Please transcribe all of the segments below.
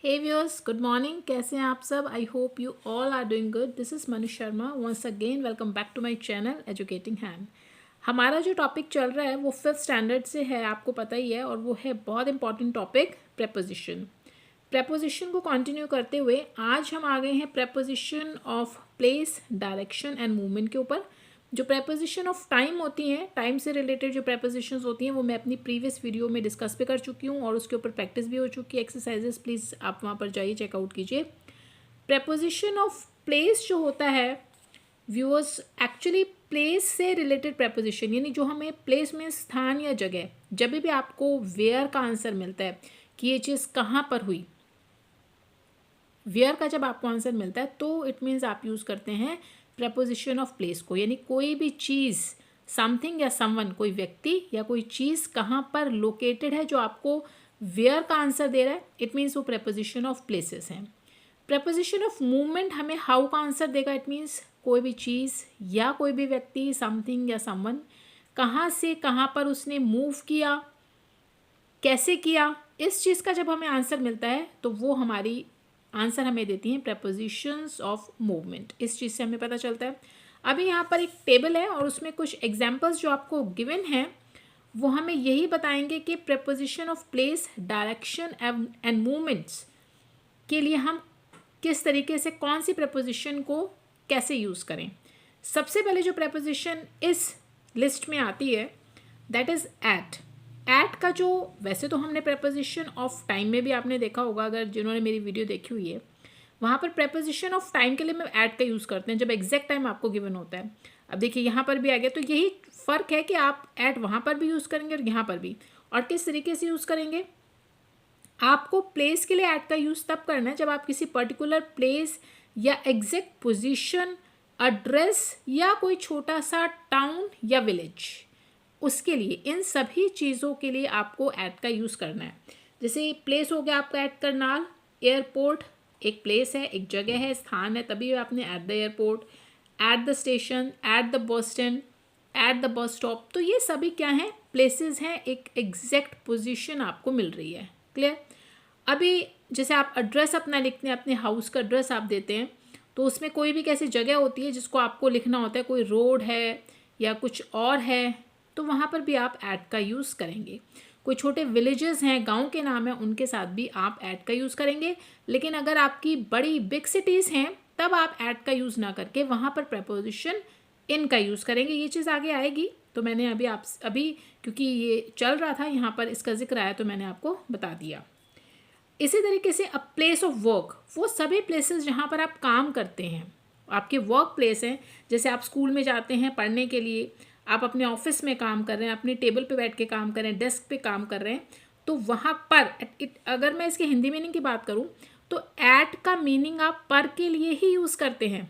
हे viewers, good morning. कैसे हैं आप सब? I hope you all are doing good. This is Manu Sharma. Once again welcome back to my channel educating hand. हमारा जो topic चल रहा है वो फिफ्थ स्टैंडर्ड से है, आपको पता ही है, और वो है बहुत इंपॉर्टेंट टॉपिक, प्रेपोजिशन। प्रेपोजिशन को कंटिन्यू करते हुए आज हम आ गए हैं preposition of place, direction and movement के ऊपर। जो प्रेपोजिशन ऑफ टाइम होती हैं, टाइम से रिलेटेड जो प्रेपोजिशंस होती हैं वो मैं अपनी प्रीवियस वीडियो में डिस्कस भी कर चुकी हूँ और उसके ऊपर प्रैक्टिस भी हो चुकी है। एक्सरसाइजेस प्लीज़ आप वहाँ पर जाइए, चेकआउट कीजिए। प्रेपोजिशन ऑफ प्लेस जो होता है व्यूअर्स, एक्चुअली प्लेस से रिलेटेड प्रेपोजिशन, यानी जो हमें प्लेस में स्थान या जगह, जब भी आपको वेयर का आंसर मिलता है कि ये चीज़ कहाँ पर हुई, वेयर का जब आपको आंसर मिलता है तो इट मीन्स आप यूज़ करते हैं प्रेपोजिशन ऑफ प्लेस को। यानी कोई भी चीज़, समथिंग या समवन, कोई व्यक्ति या कोई चीज़ कहाँ पर लोकेटेड है जो आपको वेयर का आंसर दे रहा है, इट मीन्स वो प्रेपोजिशन ऑफ प्लेसेस हैं। प्रेपोजिशन ऑफ मूवमेंट हमें हाउ का आंसर देगा। इट मीन्स कोई भी चीज़ या कोई भी व्यक्ति, समथिंग या समवन, कहाँ से कहाँ पर उसने मूव किया, कैसे किया, इस चीज़ का जब हमें आंसर मिलता है तो वो हमारी आंसर हमें देती हैं प्रेपोजिशंस ऑफ मूवमेंट। इस चीज़ से हमें पता चलता है। अभी यहाँ पर एक टेबल है और उसमें कुछ एग्जाम्पल्स जो आपको गिवन हैं वो हमें यही बताएंगे कि preposition of place, direction and movements के लिए हम किस तरीके से कौन सी प्रेपोजिशन को कैसे यूज़ करें। सबसे पहले जो प्रेपोजिशन इस लिस्ट में आती है दैट इज़ एट। एट का जो, वैसे तो हमने प्रेपोजिशन ऑफ टाइम में भी आपने देखा होगा, अगर जिन्होंने मेरी वीडियो देखी हुई है, वहाँ पर प्रेपोजिशन ऑफ टाइम के लिए हम एट का यूज़ करते हैं जब एग्जैक्ट टाइम आपको गिवन होता है। अब देखिए यहाँ पर भी आ गया, तो यही फ़र्क है कि आप एट वहाँ पर भी यूज़ करेंगे और यहाँ पर भी। और किस तरीके से यूज़ करेंगे, आपको प्लेस के लिए एट का यूज़ तब करना है जब आप किसी पर्टिकुलर प्लेस या एग्जैक्ट पोजीशन, एड्रेस या कोई छोटा सा टाउन या विलेज, उसके लिए, इन सभी चीज़ों के लिए आपको एट का यूज़ करना है। जैसे प्लेस हो गया आपका एट करनाल, एयरपोर्ट एक प्लेस है, एक जगह है, स्थान है, तभी आपने at the airport, at the station, at the bus stand, at the bus stop. तो ये सभी क्या हैं, प्लेसेस हैं, एक एग्जैक्ट पोजीशन आपको मिल रही है। क्लियर? अभी जैसे आप एड्रेस अपना लिखते हैं, अपने हाउस का एड्रेस आप देते हैं, तो उसमें कोई भी कैसी जगह होती है जिसको आपको लिखना होता है, कोई रोड है या कुछ और है, तो वहाँ पर भी आप एट का यूज़ करेंगे। कोई छोटे विलेजेस हैं, गांव के नाम हैं, उनके साथ भी आप एट का यूज़ करेंगे। लेकिन अगर आपकी बड़ी बिग सिटीज़ हैं तब आप एट का यूज़ ना करके वहाँ पर प्रेपोजिशन इन का यूज़ करेंगे। ये चीज़ आगे आएगी, तो मैंने अभी क्योंकि ये चल रहा था यहाँ पर इसका जिक्र आया तो मैंने आपको बता दिया। इसी तरीके से अ प्लेस ऑफ वर्क, वो सभी प्लेसेस जहाँ पर आप काम करते हैं, आपके वर्क प्लेस हैं। जैसे आप स्कूल में जाते हैं पढ़ने के लिए, आप अपने ऑफिस में काम कर रहे हैं, अपने टेबल पे बैठ के काम कर रहे हैं, डेस्क पे काम कर रहे हैं, तो वहाँ पर अगर मैं इसके हिंदी मीनिंग की बात करूँ तो एट का मीनिंग आप पर के लिए ही यूज़ करते हैं।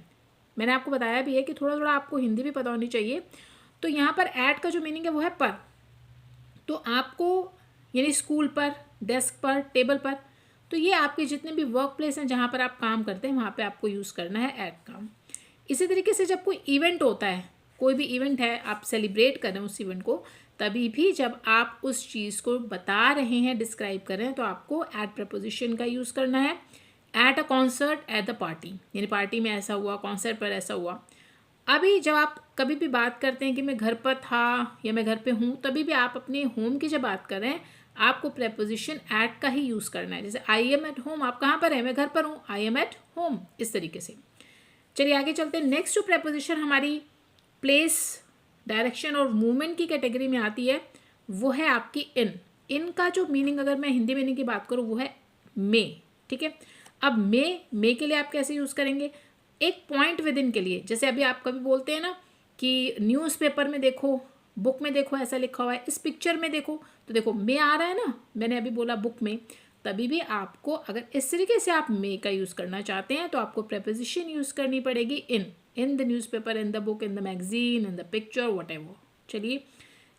मैंने आपको बताया भी है कि थोड़ा थोड़ा आपको हिंदी भी पता होनी चाहिए। तो यहाँ पर एट का जो मीनिंग है वो है पर। तो आपको, यानी स्कूल पर, डेस्क पर, टेबल पर, तो ये आपके जितने भी वर्क प्लेस हैं जहाँ पर आप काम करते हैं वहाँ पे आपको यूज़ करना है एट का। इसी तरीके से जब कोई इवेंट होता है, कोई भी इवेंट है, आप सेलिब्रेट कर रहे हैं उस इवेंट को, तभी भी जब आप उस चीज़ को बता रहे हैं, डिस्क्राइब कर रहे हैं, तो आपको एट प्रपोजिशन का यूज़ करना है। At a concert, at the party, यानी पार्टी में ऐसा हुआ, कॉन्सर्ट पर ऐसा हुआ। अभी जब आप कभी भी बात करते हैं कि मैं घर पर था या मैं घर पे हूँ, तभी भी आप अपने होम की जब बात कर रहे हैं आपको प्रेपोजिशन एट का ही यूज़ करना है। जैसे आई एम एट होम, आप कहाँ पर हैं, मैं घर पर हूँ, आई एम एट होम, इस तरीके से। चलिए आगे चलते हैं। नेक्स्ट जो प्रेपोजिशन हमारी प्लेस, डायरेक्शन और मूवमेंट की कैटेगरी में आती है वो है आपकी इन। इन का जो मीनिंग, अगर मैं हिंदी मीनिंग की बात करूँ, वो है मे। ठीक है, अब मे के लिए आप कैसे यूज़ करेंगे, एक पॉइंट विद इन के लिए। जैसे अभी आप कभी बोलते हैं ना कि न्यूज़पेपर में देखो, बुक में देखो ऐसा लिखा हुआ है, इस पिक्चर में देखो, तो देखो मे आ रहा है ना, मैंने अभी बोला बुक में, तभी भी आपको अगर इस तरीके से आप मे का यूज़ करना चाहते हैं तो आपको प्रेपोजिशन यूज़ करनी पड़ेगी in the newspaper, in the book, in the magazine, in the picture, whatever. चलिए,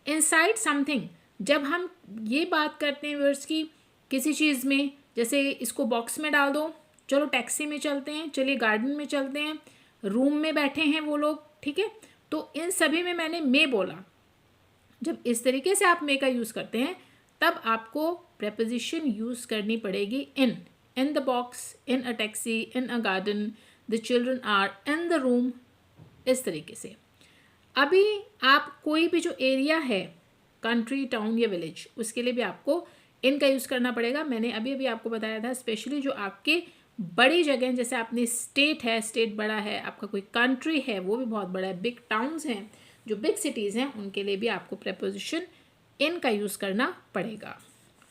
इनसाइड समथिंग, जब हम ये बात करते हैं वर्ड्स की किसी चीज़ में, जैसे इसको बॉक्स में डाल दो, चलो टैक्सी में चलते हैं, चलिए गार्डन में चलते हैं, रूम में बैठे हैं वो लोग, ठीक है, तो इन सभी में मैंने मे बोला। जब इस तरीके से आप मे का यूज़ करते हैं तब आपको प्रेपोजिशन यूज़ करनी पड़ेगी in. In the box, in a taxi, in a garden, the children are in the room, इस तरीके से। अभी आप कोई भी जो एरिया है, कंट्री, टाउन या विलेज, उसके लिए भी आपको इन का यूज़ करना पड़ेगा। मैंने अभी अभी आपको बताया था, स्पेशली जो आपके बड़ी जगह, जैसे आपने स्टेट है, स्टेट बड़ा है, आपका कोई कंट्री है वो भी बहुत बड़ा है, बिग टाउन्स हैं, जो बिग सिटीज़ हैं, उनके लिए भी आपको प्रेपोजिशन इन का यूज़ करना पड़ेगा।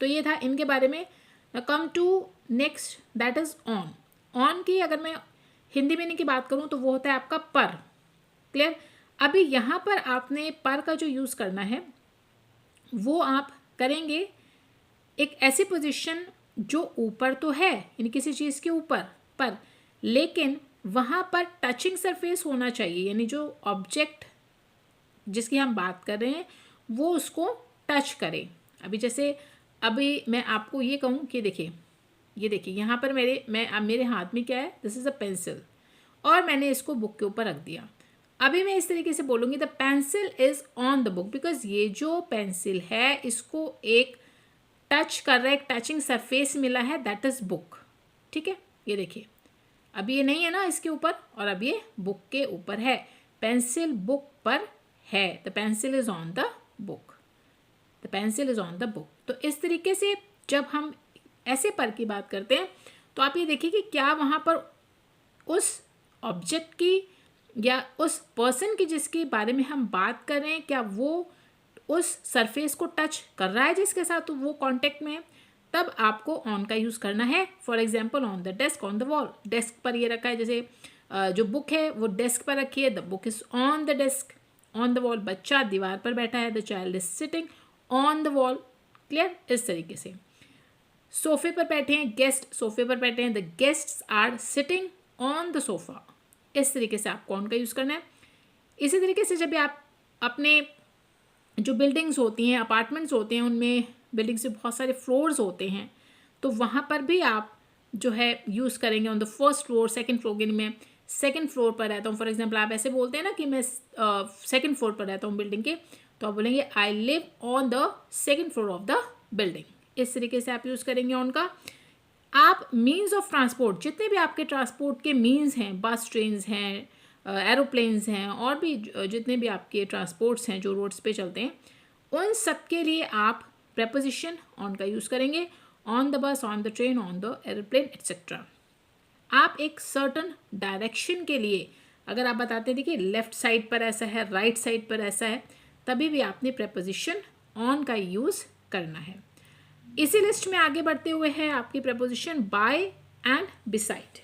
तो ये था इनके बारे में। Come to next, that is on. On की अगर मैं हिंदी मीनिंग की बात करूँ तो वो होता है आपका पर। क्लियर? अभी यहाँ पर आपने पर का जो यूज़ करना है वो आप करेंगे एक ऐसी पोजीशन जो ऊपर तो है, यानी किसी चीज़ के ऊपर, पर लेकिन वहाँ पर टचिंग सरफेस होना चाहिए, यानी जो ऑब्जेक्ट जिसकी हम बात कर रहे हैं वो उसको टच करे। अभी जैसे अभी मैं आपको ये कहूँ कि देखिए, ये देखिए यहाँ पर मेरे हाथ में क्या है, दिस इज़ अ पेंसिल, और मैंने इसको बुक के ऊपर रख दिया। अभी मैं इस तरीके से बोलूँगी the pencil is on the book, because ये जो पेंसिल है इसको एक टच कर रहा है, एक टचिंग सरफेस मिला है, दैट इज़ बुक। ठीक है, ये देखिए अभी ये नहीं है ना इसके ऊपर, और अब ये बुक के ऊपर है, पेंसिल बुक पर है, the pencil is on the book, the pencil is on the book. तो इस तरीके से जब हम ऐसे पर की बात करते हैं तो आप ये देखिए कि क्या वहाँ पर उस ऑब्जेक्ट की या उस पर्सन की जिसके बारे में हम बात कर रहे हैं, क्या वो उस सरफेस को टच कर रहा है जिसके साथ वो कांटेक्ट में है, तब आपको ऑन का यूज़ करना है। For example on the desk, on the wall, desk पर ये रखा है, जैसे जो बुक है वो डेस्क पर रखी है, the book is on the desk, on the wall, बच्चा दीवार पर बैठा है, the child is sitting on the wall. Clear? इस तरीके से सोफे पर बैठे हैं, गेस्ट सोफे पर बैठे हैं, the guests are sitting on the sofa. इस तरीके से आपको ऑन का यूज़ करना है। इसी तरीके से जब आप अपने जो बिल्डिंग्स होती हैं, अपार्टमेंट्स होते हैं, उनमें बिल्डिंग्स में बहुत सारे फ्लोर्स होते हैं, तो वहाँ पर भी आप जो है यूज़ करेंगे on the first floor, second floor. यानी मैं सेकंड फ्लोर पर रहता हूँ, फॉर एग्जांपल आप ऐसे बोलते हैं ना कि मैं सेकंड फ्लोर पर रहता हूँ बिल्डिंग के, तो आप बोलेंगे I live on the second floor of the building. इस तरीके से आप यूज़ करेंगे ऑन का। आप मीन्स ऑफ ट्रांसपोर्ट, जितने भी आपके ट्रांसपोर्ट के मीन्स हैं, बस, ट्रेन्स हैं, एरोप्लेन्स हैं, और भी जितने भी आपके ट्रांसपोर्ट्स हैं जो रोड्स पे चलते हैं, उन सब के लिए आप प्रेपोजिशन ऑन का यूज़ करेंगे। On the bus, on the train, on the aeroplane, etcetera. आप एक सर्टन डायरेक्शन के लिए अगर आप बताते हैं देखिए लेफ्ट साइड पर ऐसा है, राइट साइड पर ऐसा है, तभी भी आपने प्रेपोजिशन ऑन का यूज़ करना है। इसी लिस्ट में आगे बढ़ते हुए है आपकी प्रेपोजिशन बाय एंड बिसाइड।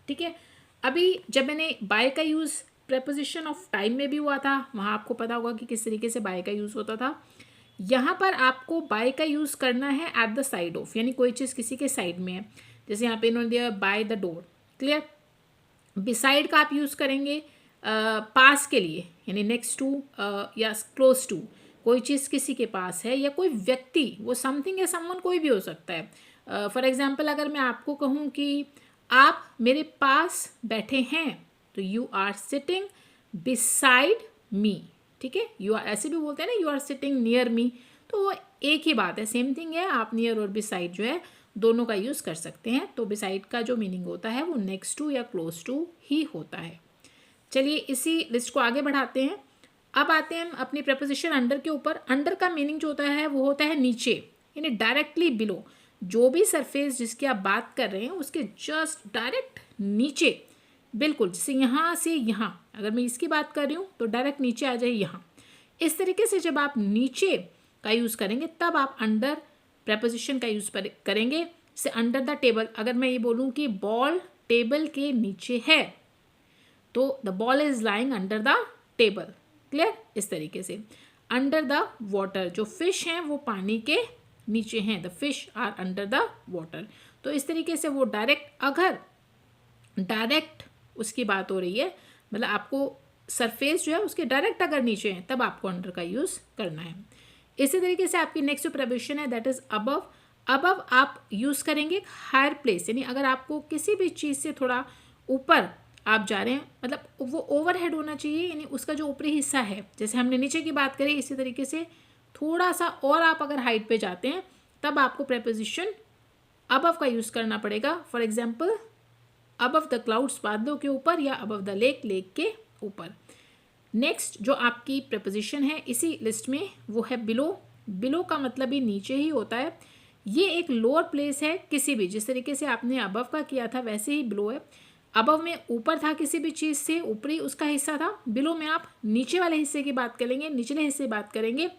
ठीक है, अभी जब मैंने बाय का यूज़ प्रेपोजिशन ऑफ टाइम में भी हुआ था, वहाँ आपको पता होगा कि किस तरीके से बाय का यूज़ होता था। यहाँ पर आपको बाय का यूज़ करना है एट द साइड ऑफ, यानी कोई चीज़ किसी के साइड में है, जैसे यहाँ पे इन्होंने दिया by the door. Clear? Beside का आप यूज़ करेंगे पास के लिए, यानी नेक्स्ट टू या क्लोज टू, कोई चीज़ किसी के पास है या कोई व्यक्ति, वो समथिंग या समवन कोई भी हो सकता है। फॉर एग्जांपल अगर मैं आपको कहूँ कि आप मेरे पास बैठे हैं, तो you are sitting beside me. ठीक है, यू आर ऐसे भी बोलते हैं ना, you are sitting near me, तो वो एक ही बात है, सेम थिंग है। आप नियर और बिसाइड जो है दोनों का यूज़ कर सकते हैं। तो बिसाइड का जो मीनिंग होता है वो नेक्स्ट टू या क्लोज टू ही होता है। चलिए इसी लिस्ट को आगे बढ़ाते हैं। अब आते हैं हम अपनी प्रेपोजिशन अंडर के ऊपर। अंडर का मीनिंग जो होता है वो होता है नीचे, यानी डायरेक्टली बिलो। जो भी सरफेस जिसकी आप बात कर रहे हैं उसके जस्ट डायरेक्ट नीचे, बिल्कुल जैसे यहाँ से यहाँ, अगर मैं इसकी बात कर रही हूँ तो डायरेक्ट नीचे आ जाए यहाँ। इस तरीके से जब आप नीचे का यूज़ करेंगे तब आप अंडर प्रेपोजिशन का यूज़ करेंगे। जैसे अंडर द टेबल, अगर मैं ये बोलूँ कि बॉल टेबल के नीचे है, तो the ball is lying under the table. Clear? इस तरीके से अंडर द वाटर, जो फिश हैं वो पानी के नीचे हैं, the fish are under the water. तो इस तरीके से वो डायरेक्ट, अगर डायरेक्ट उसकी बात हो रही है, मतलब आपको सरफेस जो है उसके डायरेक्ट अगर नीचे है, तब आपको अंडर का यूज़ करना है। इसी तरीके से आपकी नेक्स्ट जो प्रेपोजिशन है दैट इज़ अबव। अबव आप यूज़ करेंगे हायर प्लेस, यानी अगर आपको किसी भी चीज़ से थोड़ा ऊपर आप जा रहे हैं, मतलब वो ओवरहेड होना चाहिए, यानी उसका जो ऊपरी हिस्सा है, जैसे हमने नीचे की बात करी, इसी तरीके से थोड़ा सा और आप अगर हाइट पे जाते हैं तब आपको प्रेपोजिशन अबव का यूज़ करना पड़ेगा। For example above the clouds, बादलों के ऊपर, या अबव द लेक, लेक के ऊपर। नेक्स्ट जो आपकी प्रपोजिशन है इसी लिस्ट में वो है बिलो। बिलो का मतलब ही नीचे ही होता है। ये एक लोअर प्लेस है किसी भी, जिस तरीके से आपने अबव का किया था वैसे ही बिलो है। अबव में ऊपर था किसी भी चीज़ से, ऊपरी उसका हिस्सा था। बिलो में आप नीचे वाले हिस्से की बात करेंगे, निचले हिस्से की बात करेंगे।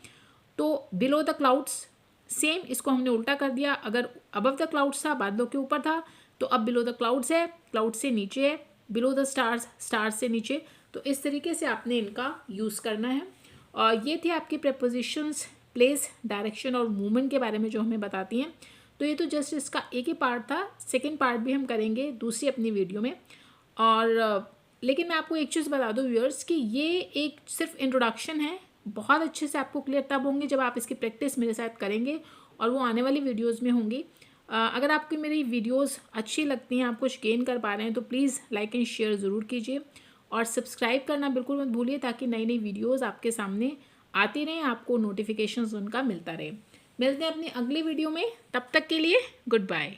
तो बिलो द क्लाउड्स, सेम इसको हमने उल्टा कर दिया। अगर अबव द क्लाउड्स था, बादलों के ऊपर था, तो अब बिलो द क्लाउड्स है, क्लाउड से नीचे है। बिलो द स्टार्स, स्टार्स से नीचे। तो इस तरीके से आपने इनका यूज़ करना है। और ये थी आपकी प्रपोजिशंस प्लेस, डायरेक्शन और मूवमेंट के बारे में जो हमें बताती हैं। तो ये तो जस्ट इसका एक ही पार्ट था, सेकेंड पार्ट भी हम करेंगे दूसरी अपनी वीडियो में। और लेकिन मैं आपको एक चीज़ बता दूं व्यूअर्स कि ये एक सिर्फ इंट्रोडक्शन है। बहुत अच्छे से आपको क्लियर तब होंगे जब आप इसकी प्रैक्टिस मेरे साथ करेंगे, और वो आने वाली वीडियोज़ में होंगी। अगर आपकी मेरी वीडियोज़ अच्छी लगती हैं, आप कुछ गेन कर पा रहे हैं, तो प्लीज़ लाइक एंड शेयर ज़रूर कीजिए, और सब्सक्राइब करना बिल्कुल मत भूलिए, ताकि नई नई वीडियोज़ आपके सामने आती रहें, आपको नोटिफिकेशंस उनका मिलता रहे। मिलते हैं अपनी अगली वीडियो में, तब तक के लिए गुड बाय।